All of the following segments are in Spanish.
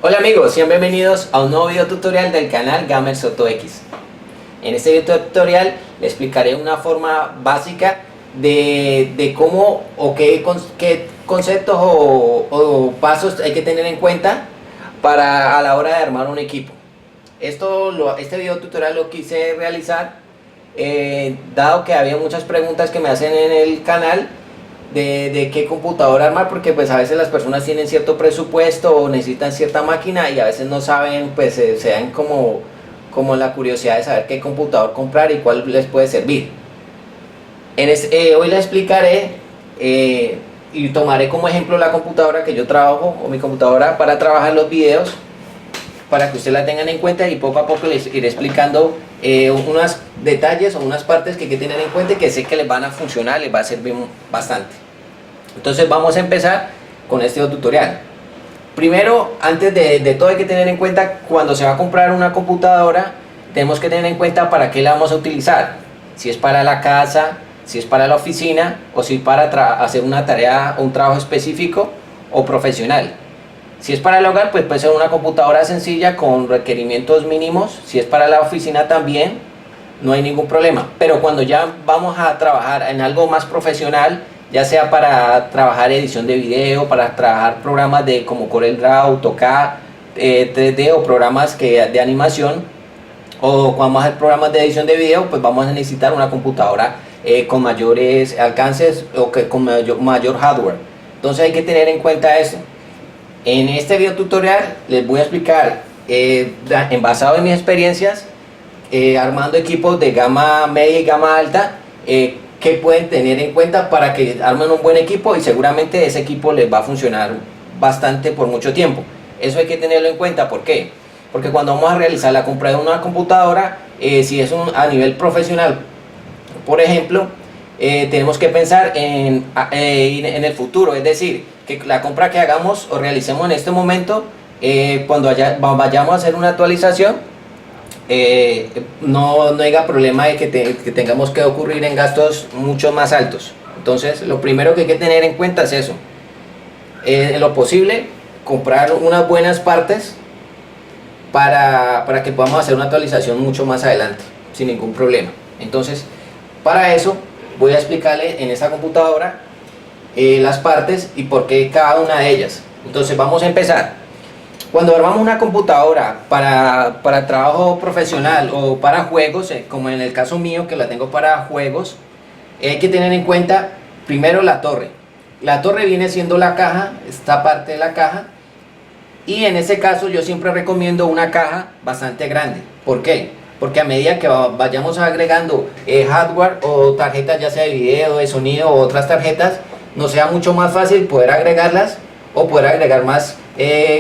Hola amigos, sean bienvenidos a un nuevo video tutorial del canal GamerSotoX. En este video tutorial les explicaré una forma básica de cómo o qué conceptos o pasos hay que tener en cuenta a la hora de armar un equipo. Este video tutorial lo quise realizar dado que había muchas preguntas que me hacen en el canal de qué computadora armar, porque pues a veces las personas tienen cierto presupuesto o necesitan cierta máquina y a veces no saben, pues se dan como la curiosidad de saber qué computador comprar y cuál les puede servir. Hoy les explicaré y tomaré como ejemplo la computadora que yo trabajo, o mi computadora para trabajar los videos, para que ustedes la tengan en cuenta, y poco a poco les iré explicando unos detalles o unas partes que hay que tener en cuenta y que sé que les van a funcionar, les va a servir bastante. Entonces vamos a empezar con este tutorial. Primero, antes de todo, hay que tener en cuenta cuando se va a comprar una computadora, tenemos que tener en cuenta para qué la vamos a utilizar. Si es para la casa, si es para la oficina, o si es para hacer una tarea o un trabajo específico o profesional. Si es para el hogar, pues puede ser una computadora sencilla con requerimientos mínimos. Si es para la oficina también, no hay ningún problema. Pero cuando ya vamos a trabajar en algo más profesional, ya sea para trabajar edición de video, para trabajar programas como CorelDRAW, AutoCAD, 3D o programas de animación, o cuando vamos a hacer programas de edición de video, pues vamos a necesitar una computadora con mayores alcances o con mayor hardware. Entonces hay que tener en cuenta eso. En este video tutorial les voy a explicar, basado en mis experiencias, armando equipos de gama media y gama alta, que pueden tener en cuenta para que armen un buen equipo, y seguramente ese equipo les va a funcionar bastante por mucho tiempo. Eso hay que tenerlo en cuenta. ¿Por qué? Porque cuando vamos a realizar la compra de una computadora, si es a nivel profesional, por ejemplo, tenemos que pensar en el futuro, es decir, que la compra que hagamos o realicemos en este momento, cuando vayamos a hacer una actualización, no haya problema de que tengamos que ocurrir en gastos mucho más altos. Entonces lo primero que hay que tener en cuenta es eso, en lo posible comprar unas buenas partes para que podamos hacer una actualización mucho más adelante sin ningún problema. Entonces, para eso voy a explicarle en esta computadora las partes y por qué cada una de ellas. Entonces vamos a empezar. Cuando armamos una computadora para trabajo profesional o para juegos, como en el caso mío que la tengo para juegos, hay que tener en cuenta primero la torre. La torre viene siendo la caja, esta parte de la caja, y en ese caso yo siempre recomiendo una caja bastante grande. ¿Por qué? Porque a medida que vayamos agregando hardware o tarjetas, ya sea de video, de sonido o otras tarjetas, nos sea mucho más fácil poder agregarlas o poder agregar más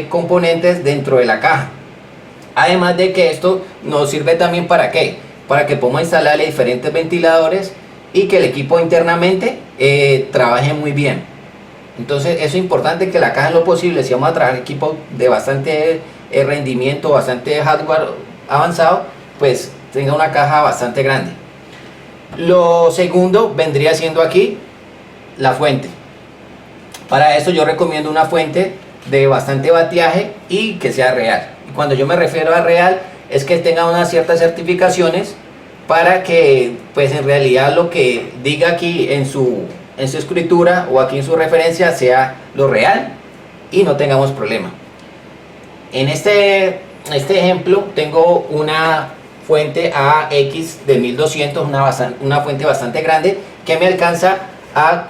componentes dentro de la caja. Además de que esto nos sirve también para ¿qué? Para que podamos instalarle diferentes ventiladores y que el equipo internamente trabaje muy bien. Entonces eso es importante, que la caja, en lo posible, si vamos a trabajar equipos de bastante rendimiento, bastante hardware avanzado, pues tenga una caja bastante grande. Lo segundo vendría siendo aquí la fuente. Para eso yo recomiendo una fuente de bastante bateaje y que sea real. Y cuando yo me refiero a real, es que tenga unas ciertas certificaciones para que pues en realidad lo que diga aquí en su escritura o aquí en su referencia sea lo real y no tengamos problema. En este ejemplo tengo una fuente AX de 1200, una fuente bastante grande que me alcanza a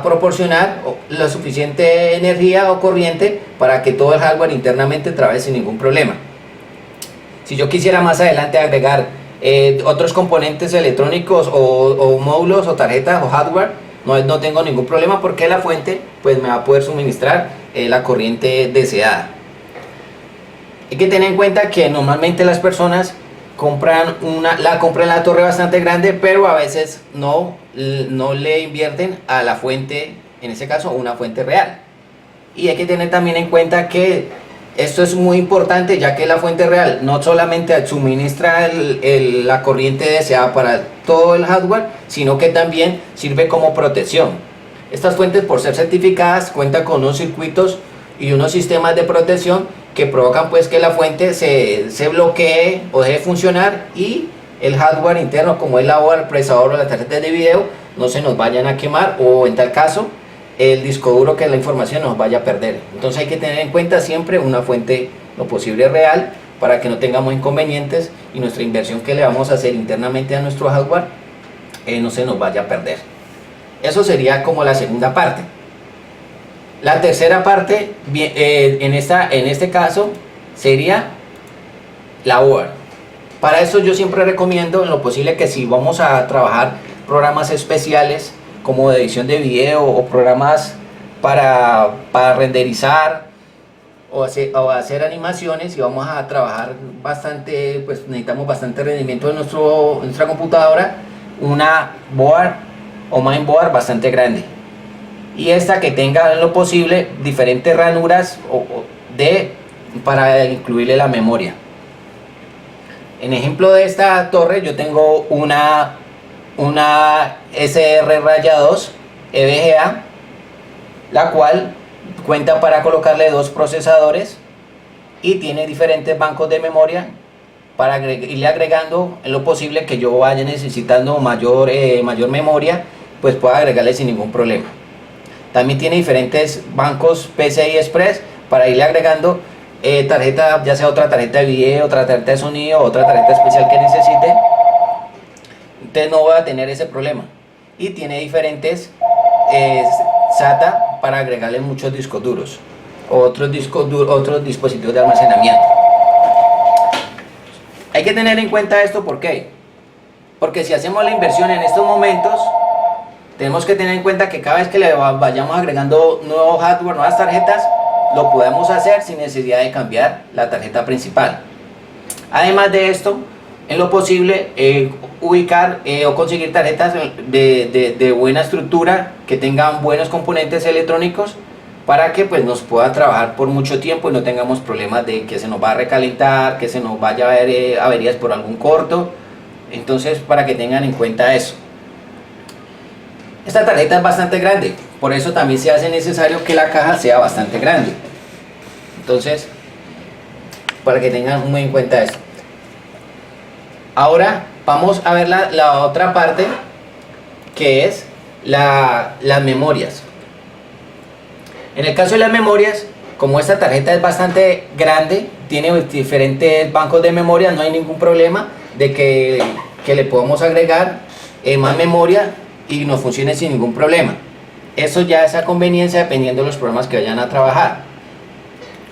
proporcionar la suficiente energía o corriente para que todo el hardware internamente trabaje sin ningún problema. Si yo quisiera más adelante agregar otros componentes electrónicos o módulos o tarjetas o hardware, no tengo ningún problema, porque la fuente pues me va a poder suministrar la corriente deseada. Hay que tener en cuenta que normalmente las personas compran la torre bastante grande, pero a veces no le invierten a la fuente, en ese caso una fuente real. Y hay que tener también en cuenta que esto es muy importante, ya que la fuente real no solamente suministra la corriente deseada para todo el hardware, sino que también sirve como protección. Estas fuentes, por ser certificadas, cuentan con unos circuitos y unos sistemas de protección que provocan pues que la fuente se bloquee o deje de funcionar y el hardware interno como el board, el procesador o las tarjetas de video no se nos vayan a quemar, o en tal caso el disco duro, que la información nos vaya a perder. Entonces hay que tener en cuenta siempre una fuente lo posible real para que no tengamos inconvenientes y nuestra inversión que le vamos a hacer internamente a nuestro hardware no se nos vaya a perder. Eso sería como la segunda parte. La tercera parte en este caso sería la board. Para eso yo siempre recomiendo en lo posible que si vamos a trabajar programas especiales como de edición de video o programas para renderizar o hacer animaciones, y vamos a trabajar bastante, pues necesitamos bastante rendimiento de nuestra computadora, una board o mainboard bastante grande, y esta que tenga en lo posible diferentes ranuras para incluirle la memoria. En ejemplo de esta torre yo tengo una SR-2 EVGA, la cual cuenta para colocarle 2 procesadores y tiene diferentes bancos de memoria para irle agregando en lo posible que yo vaya necesitando mayor memoria, pues pueda agregarle sin ningún problema. También tiene diferentes bancos PCI Express para irle agregando tarjeta, ya sea otra tarjeta de video, otra tarjeta de sonido, otra tarjeta especial que necesite. Entonces no va a tener ese problema. Y tiene diferentes SATA para agregarle muchos discos duros, otros dispositivos de almacenamiento. Hay que tener en cuenta esto, ¿por qué? Porque si hacemos la inversión en estos momentos, tenemos que tener en cuenta que cada vez que le vayamos agregando nuevo hardware, nuevas tarjetas, lo podemos hacer sin necesidad de cambiar la tarjeta principal. Además de esto, en lo posible ubicar o conseguir tarjetas de buena estructura, que tengan buenos componentes electrónicos, para que pues nos pueda trabajar por mucho tiempo y no tengamos problemas de que se nos va a recalentar, que se nos vaya a ver averías por algún corto. Entonces, para que tengan en cuenta eso. Esta tarjeta es bastante grande, por eso también se hace necesario que la caja sea bastante grande. Entonces, para que tengan muy en cuenta eso. Ahora vamos a ver la otra parte, que es las memorias. En el caso de las memorias, como esta tarjeta es bastante grande, tiene diferentes bancos de memoria, no hay ningún problema de que le podamos agregar más memoria y nos funcione sin ningún problema. Eso ya es a conveniencia dependiendo de los programas que vayan a trabajar.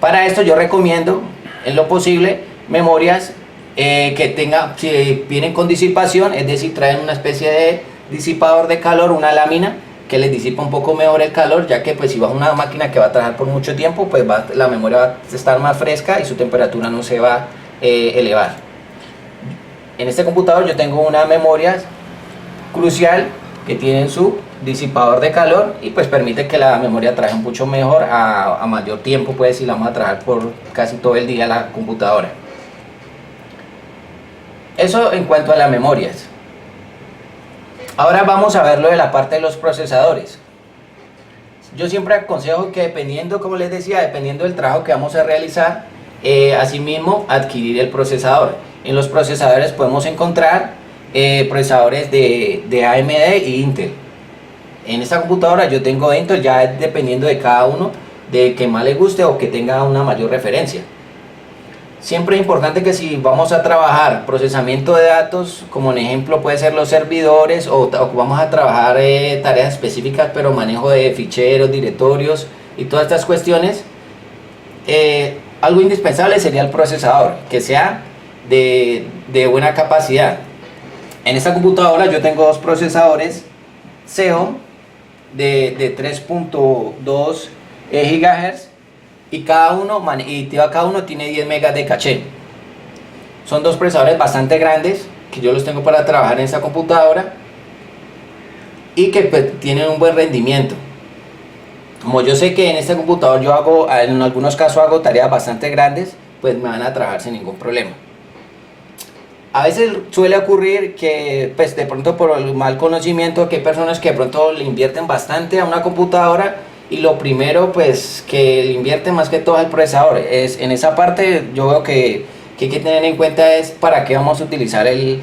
Para esto yo recomiendo en lo posible memorias si vienen con disipación, es decir, traen una especie de disipador de calor, una lámina que les disipa un poco mejor el calor, ya que pues si va a una máquina que va a trabajar por mucho tiempo, pues la memoria va a estar más fresca y su temperatura no se va a elevar. En este computador yo tengo una memoria crucial que tiene su disipador de calor y pues permite que la memoria trabaje mucho mejor a mayor tiempo, pues si la vamos a trabajar por casi todo el día la computadora. Eso en cuanto a las memorias. Ahora vamos a ver lo de la parte de los procesadores. Yo siempre aconsejo que dependiendo, como les decía, dependiendo del trabajo que vamos a realizar, asimismo adquirir el procesador. En los procesadores podemos encontrar procesadores de AMD e Intel. En esta computadora yo tengo Intel, ya dependiendo de cada uno, de que más le guste o que tenga una mayor referencia. Siempre es importante que si vamos a trabajar procesamiento de datos, como en ejemplo puede ser los servidores, o vamos a trabajar tareas específicas, pero manejo de ficheros, directorios y todas estas cuestiones, algo indispensable sería el procesador, que sea de buena capacidad. En esta computadora yo tengo 2 procesadores Xeon de 3.2 GHz y cada uno tiene 10 megas de caché. Son 2 procesadores bastante grandes que yo los tengo para trabajar en esta computadora y que pues, tienen un buen rendimiento. Como yo sé que en este computador en algunos casos hago tareas bastante grandes, pues me van a trabajar sin ningún problema. A veces suele ocurrir que pues de pronto por el mal conocimiento, que hay personas que de pronto le invierten bastante a una computadora y lo primero pues que le invierte más que todo al procesador. Es, en esa parte yo veo que hay que tener en cuenta es para qué vamos a utilizar el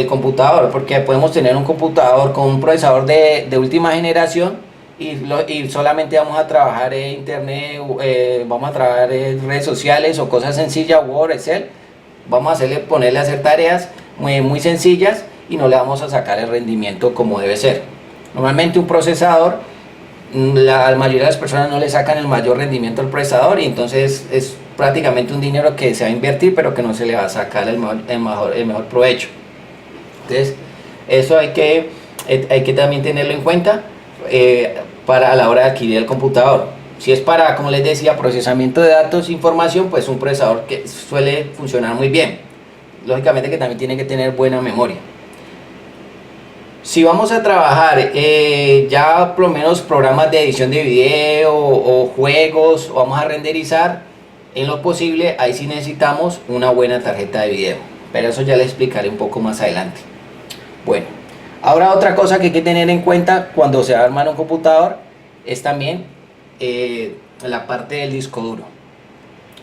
computador, porque podemos tener un computador con un procesador de última generación y solamente vamos a trabajar en internet, vamos a trabajar en redes sociales o cosas sencillas, Word, Excel. Vamos a ponerle a hacer tareas muy sencillas y no le vamos a sacar el rendimiento como debe ser. Normalmente un procesador, la mayoría de las personas no le sacan el mayor rendimiento al procesador, y entonces es prácticamente un dinero que se va a invertir pero que no se le va a sacar el mejor provecho. Entonces eso hay que también tenerlo en cuenta para a la hora de adquirir el computador. Si es para, como les decía, procesamiento de datos, información, pues un procesador que suele funcionar muy bien. Lógicamente que también tiene que tener buena memoria. Si vamos a trabajar ya por lo menos programas de edición de video o juegos, o vamos a renderizar, en lo posible, ahí sí necesitamos una buena tarjeta de video. Pero eso ya les explicaré un poco más adelante. Bueno, ahora otra cosa que hay que tener en cuenta cuando se va a armar un computador es también la parte del disco duro.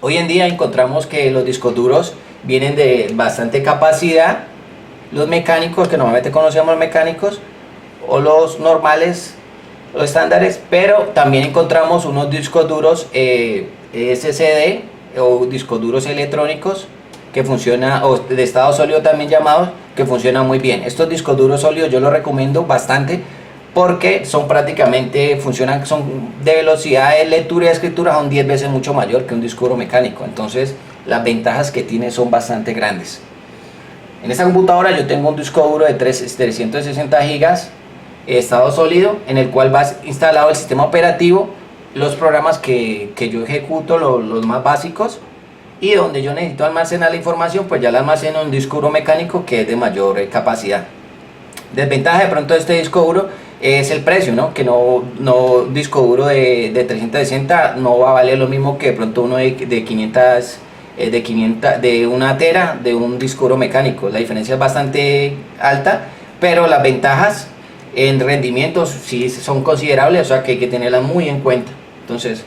Hoy en día encontramos que los discos duros vienen de bastante capacidad, los mecánicos, que normalmente conocemos mecánicos, o los normales, los estándares, pero también encontramos unos discos duros SSD o discos duros electrónicos que funcionan, o de estado sólido también llamados, que funcionan muy bien. Estos discos duros sólidos yo los recomiendo bastante porque son son de velocidad de lectura y de escritura, son 10 veces mucho mayor que un disco duro mecánico. Entonces las ventajas que tiene son bastante grandes. En esta computadora yo tengo un disco duro de 360 gigas estado sólido, en el cual va instalado el sistema operativo, los programas que yo ejecuto, los más básicos, y donde yo necesito almacenar la información, pues ya la almaceno en un disco duro mecánico que es de mayor capacidad. Desventaja de pronto de este disco duro es el precio, ¿no? Que no disco duro de 360 no va a valer lo mismo que de pronto uno de 500, de una tera de un disco duro mecánico. La diferencia es bastante alta, pero las ventajas en rendimientos sí son considerables, o sea que hay que tenerlas muy en cuenta. Entonces,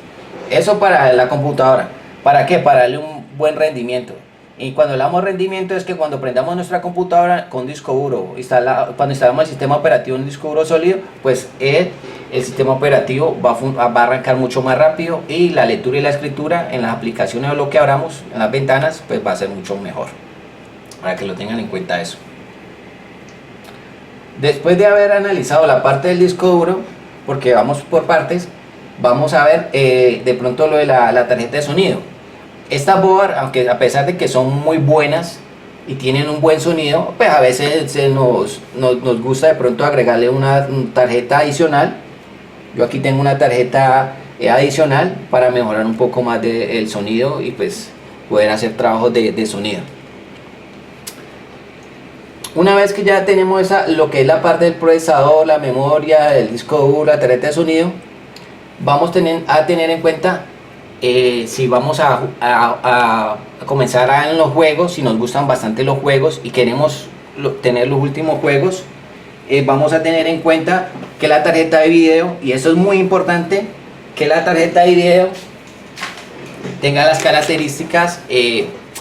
eso para la computadora. ¿Para qué? Para darle un buen rendimiento. Y cuando hablamos de rendimiento es que cuando prendamos nuestra computadora con disco duro, cuando instalamos el sistema operativo en un disco duro sólido, pues el sistema operativo va a arrancar mucho más rápido, y la lectura y la escritura en las aplicaciones o lo que abramos en las ventanas pues va a ser mucho mejor, para que lo tengan en cuenta eso. Después de haber analizado la parte del disco duro, porque vamos por partes, vamos a ver de pronto lo de la tarjeta de sonido. Estas board, aunque a pesar de que son muy buenas y tienen un buen sonido, pues a veces nos gusta de pronto agregarle una tarjeta adicional. Yo aquí tengo una tarjeta adicional para mejorar un poco más el sonido y pues poder hacer trabajos de sonido. Una vez que ya tenemos lo que es la parte del procesador, la memoria, el disco duro, la tarjeta de sonido, vamos a tener en cuenta si vamos a comenzar en los juegos, si nos gustan bastante los juegos y queremos tener los últimos juegos, vamos a tener en cuenta que la tarjeta de video, y eso es muy importante, que la tarjeta de video tenga las características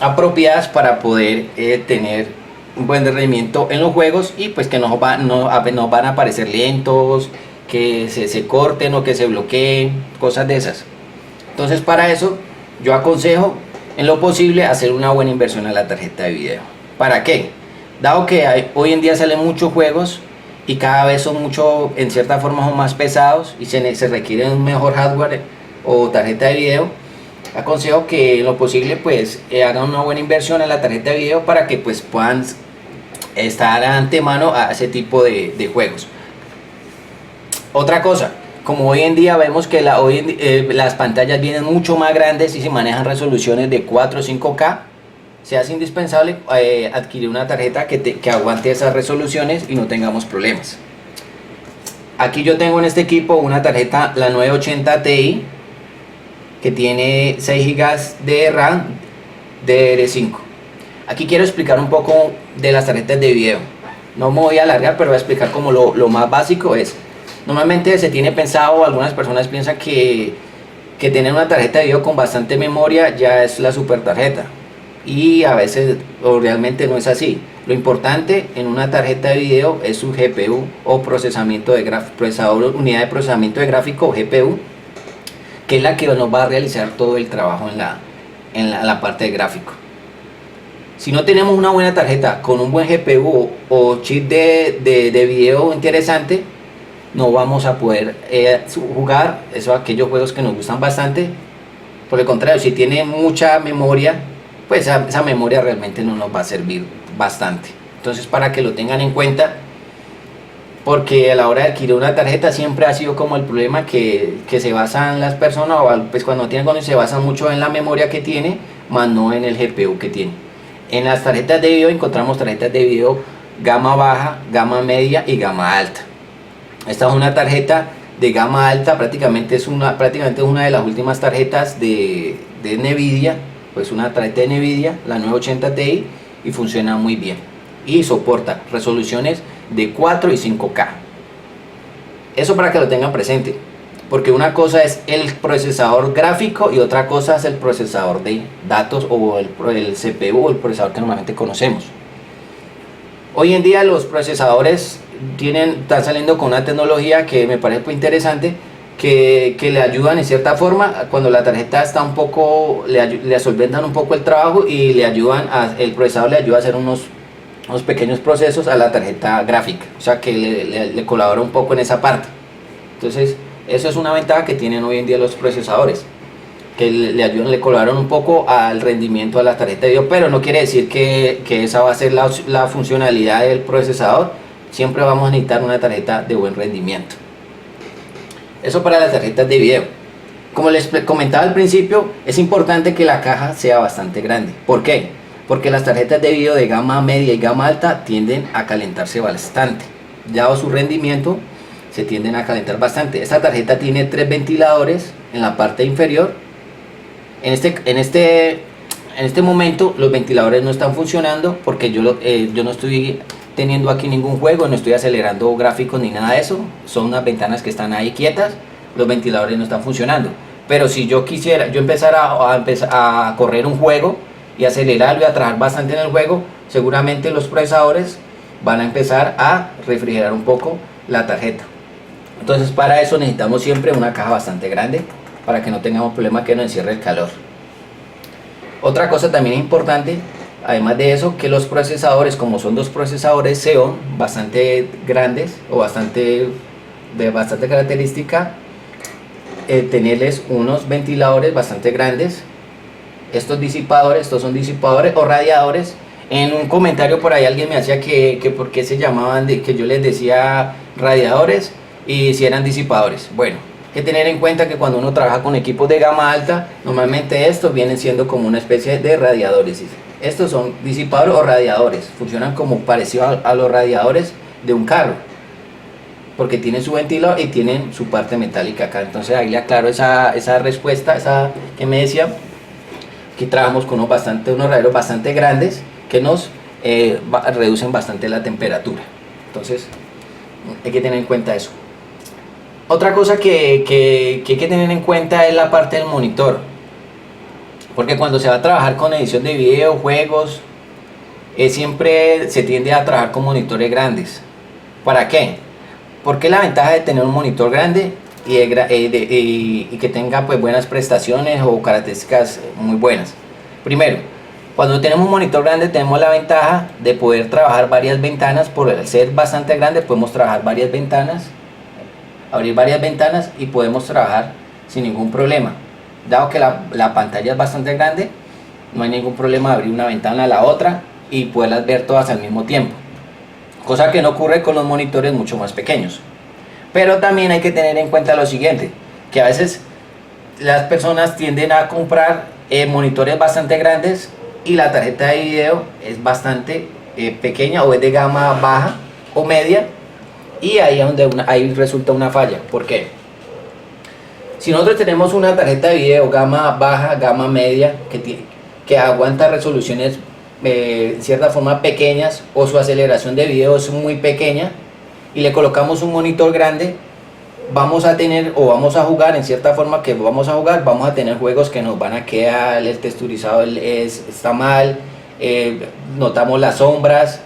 apropiadas para poder tener un buen rendimiento en los juegos, y pues que no van a aparecer lentos, que se corten o que se bloqueen, cosas de esas. Entonces para eso yo aconsejo en lo posible hacer una buena inversión en la tarjeta de video. ¿Para qué? Dado que hoy en día salen muchos juegos y cada vez son en cierta forma son más pesados y se requiere un mejor hardware o tarjeta de video, aconsejo que en lo posible pues hagan una buena inversión en la tarjeta de video para que pues puedan estar de antemano a ese tipo de juegos. Otra cosa, como hoy en día vemos que las pantallas vienen mucho más grandes y se manejan resoluciones de 4 o 5K, se hace indispensable adquirir una tarjeta que aguante esas resoluciones y no tengamos problemas. Aquí yo tengo en este equipo una tarjeta, la 980 Ti, que tiene 6 GB de RAM DDR5. Aquí quiero explicar un poco de las tarjetas de video. No me voy a alargar, pero voy a explicar como lo más básico es. Normalmente se tiene pensado, algunas personas piensan que tener una tarjeta de video con bastante memoria ya es la super tarjeta, y a veces o realmente no es así. Lo importante en una tarjeta de video es su GPU o procesamiento de procesador, unidad de procesamiento de gráfico o GPU, que es la que nos va a realizar todo el trabajo en la parte de gráfico. Si no tenemos una buena tarjeta con un buen GPU o chip de video interesante, no vamos a poder jugar aquellos juegos que nos gustan bastante. Por el contrario, si tiene mucha memoria, pues esa memoria realmente no nos va a servir bastante. Entonces, para que lo tengan en cuenta, porque a la hora de adquirir una tarjeta siempre ha sido como el problema que se basan las personas, o pues cuando tienen con se basan mucho en la memoria que tiene, más no en el GPU que tiene. En las tarjetas de video encontramos tarjetas de video gama baja, gama media y gama alta. Esta es una tarjeta de gama alta, prácticamente es una de las últimas tarjetas de Nvidia, pues una tarjeta de Nvidia, la 980 Ti, y funciona muy bien y soporta resoluciones de 4 y 5K. Eso para que lo tengan presente, porque una cosa es el procesador gráfico y otra cosa es el procesador de datos o el CPU, o el procesador que normalmente conocemos. Hoy en día los procesadores están saliendo con una tecnología que me parece muy interesante, que le ayudan en cierta forma cuando la tarjeta está un poco, le solventan un poco el trabajo, y el procesador le ayuda a hacer unos pequeños procesos a la tarjeta gráfica, o sea que le colabora un poco en esa parte. Entonces eso es una ventaja que tienen hoy en día los procesadores, que le ayudan, le colaboran un poco al rendimiento de la tarjeta de video, pero no quiere decir que esa va a ser la funcionalidad del procesador. Siempre vamos a necesitar una tarjeta de buen rendimiento. Eso para las tarjetas de video. Como les comentaba al principio, es importante que la caja sea bastante grande. ¿Por qué? Porque las tarjetas de video de gama media y gama alta tienden a calentarse bastante. Dado su rendimiento, se tienden a calentar bastante. Esta tarjeta tiene 3 ventiladores en la parte inferior. En este momento los ventiladores no están funcionando porque yo no estoy teniendo aquí ningún juego, no estoy acelerando gráficos ni nada de eso. Son unas ventanas que están ahí quietas, los ventiladores no están funcionando. Pero si yo quisiera empezar a correr un juego y acelerarlo y a trabajar bastante en el juego, seguramente los procesadores van a empezar a refrigerar un poco la tarjeta. Entonces para eso necesitamos siempre una caja bastante grande, para que no tengamos problema que nos encierre el calor. Otra cosa también importante, además de eso, que los procesadores, como son dos procesadores Xeon bastante grandes o de bastante característica, tenerles unos ventiladores bastante grandes. Estos son disipadores o radiadores. En un comentario por ahí alguien me hacía que por qué se llamaban, que yo les decía radiadores y si eran disipadores. Bueno, hay que tener en cuenta que cuando uno trabaja con equipos de gama alta, normalmente estos vienen siendo como una especie de radiadores. Estos son disipadores o radiadores, funcionan como parecido a los radiadores de un carro, porque tienen su ventilador y tienen su parte metálica acá. Entonces ahí le aclaro esa respuesta, esa que me decía. Aquí trabajamos con unos radiadores bastante grandes que nos reducen bastante la temperatura. Entonces hay que tener en cuenta eso. Otra cosa que hay que tener en cuenta es la parte del monitor, porque cuando se va a trabajar con edición de video, juegos, siempre se tiende a trabajar con monitores grandes. ¿Para qué? Porque la ventaja de tener un monitor grande y que tenga pues buenas prestaciones o características muy buenas. Primero, cuando tenemos un monitor grande tenemos la ventaja de poder trabajar varias ventanas. Por ser bastante grande podemos trabajar varias ventanas, abrir varias ventanas y podemos trabajar sin ningún problema. Dado que la pantalla es bastante grande, no hay ningún problema de abrir una ventana a la otra y poderlas ver todas al mismo tiempo, cosa que no ocurre con los monitores mucho más pequeños. Pero también hay que tener en cuenta lo siguiente, que a veces las personas tienden a comprar monitores bastante grandes y la tarjeta de video es bastante pequeña o es de gama baja o media, y ahí es donde ahí resulta una falla. ¿Por qué? Si nosotros tenemos una tarjeta de video gama baja, gama media, que aguanta resoluciones en cierta forma pequeñas, o su aceleración de video es muy pequeña, y le colocamos un monitor grande, vamos a tener o vamos a jugar en cierta forma que vamos a jugar, vamos a tener juegos que nos van a quedar, el texturizado está mal, notamos las sombras,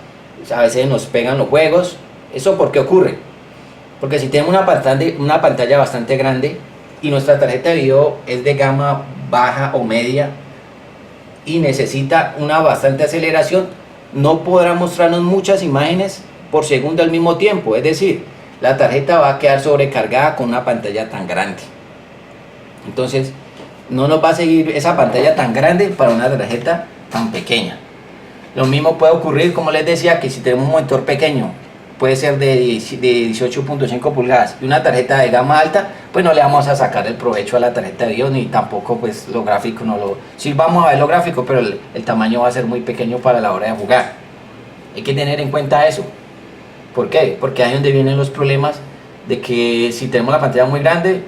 a veces nos pegan los juegos. ¿Eso por qué ocurre? Porque si tenemos una pantalla bastante grande y nuestra tarjeta de video es de gama baja o media y necesita una bastante aceleración, no podrá mostrarnos muchas imágenes por segundo al mismo tiempo. Es decir, la tarjeta va a quedar sobrecargada con una pantalla tan grande. Entonces, no nos va a seguir esa pantalla tan grande para una tarjeta tan pequeña. Lo mismo puede ocurrir, como les decía, que si tenemos un monitor pequeño, puede ser de 18.5 pulgadas y una tarjeta de gama alta, pues no le vamos a sacar el provecho a la tarjeta de video, ni tampoco pues los gráficos sí vamos a ver los gráficos, pero el tamaño va a ser muy pequeño para la hora de jugar. Hay que tener en cuenta eso. ¿Por qué? Porque ahí es donde vienen los problemas de que si tenemos la pantalla muy grande,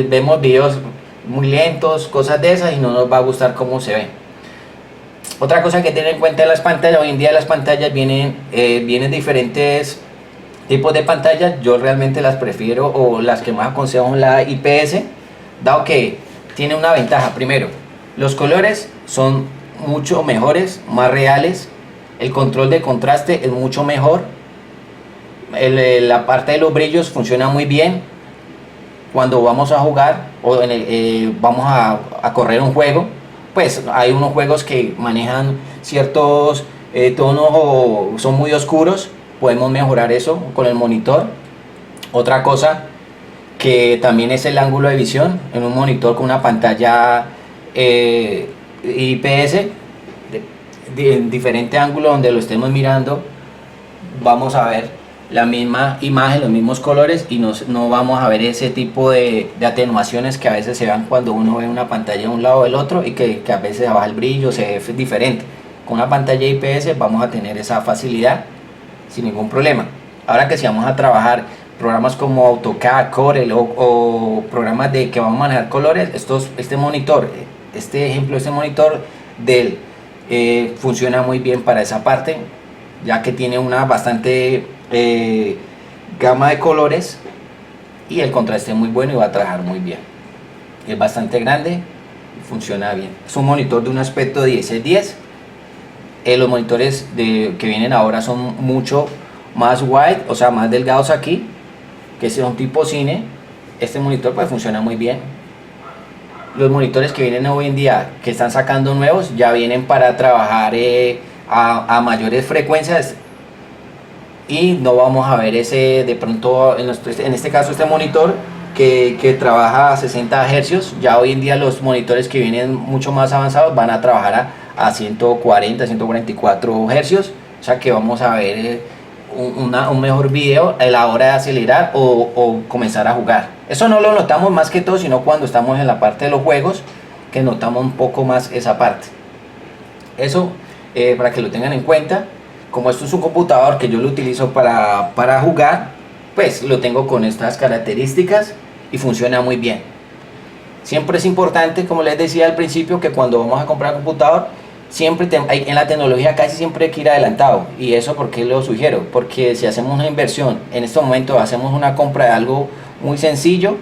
vemos videos muy lentos, cosas de esas, y no nos va a gustar cómo se ve. Otra cosa que tener en cuenta de las pantallas, hoy en día las pantallas vienen diferentes tipos de pantallas. Yo realmente las prefiero, o las que más aconsejo, son la IPS, dado que tiene una ventaja. Primero, los colores son mucho mejores, más reales, el control de contraste es mucho mejor, la parte de los brillos funciona muy bien cuando vamos a jugar o vamos a correr un juego. Pues hay unos juegos que manejan ciertos tonos o son muy oscuros, podemos mejorar eso con el monitor. Otra cosa que también es el ángulo de visión en un monitor con una pantalla IPS en diferente ángulo donde lo estemos mirando, vamos a ver la misma imagen, los mismos colores, y no vamos a ver ese tipo de atenuaciones que a veces se dan cuando uno ve una pantalla de un lado o del otro, y que a veces baja el brillo, se ve diferente. Con una pantalla IPS vamos a tener esa facilidad sin ningún problema. Ahora que si vamos a trabajar programas como AutoCAD, Corel o programas que vamos a manejar colores, este monitor Dell funciona muy bien para esa parte, ya que tiene una bastante gama de colores y el contraste es muy bueno y va a trabajar muy bien. Es bastante grande y funciona bien. Es un monitor de un aspecto de 10:10. Los monitores que vienen ahora son mucho más wide, o sea, más delgados aquí, que son tipo cine. Este monitor pues funciona muy bien. Los monitores que vienen hoy en día, que están sacando nuevos, ya vienen para trabajar a mayores frecuencias, y no vamos a ver ese de pronto en este caso este monitor que trabaja a 60 Hz. Ya hoy en día los monitores que vienen mucho más avanzados van a trabajar a 140, 144 Hz, o sea que vamos a ver un mejor video a la hora de acelerar o comenzar a jugar. Eso no lo notamos más que todo, sino cuando estamos en la parte de los juegos, que notamos un poco más esa parte. Eso para que lo tengan en cuenta. Como esto es un computador que yo lo utilizo para jugar, pues lo tengo con estas características y funciona muy bien. Siempre es importante, como les decía al principio, que cuando vamos a comprar un computador, siempre en la tecnología casi siempre hay que ir adelantado. ¿Y eso por qué lo sugiero? Porque si hacemos una inversión, en este momento hacemos una compra de algo muy sencillo,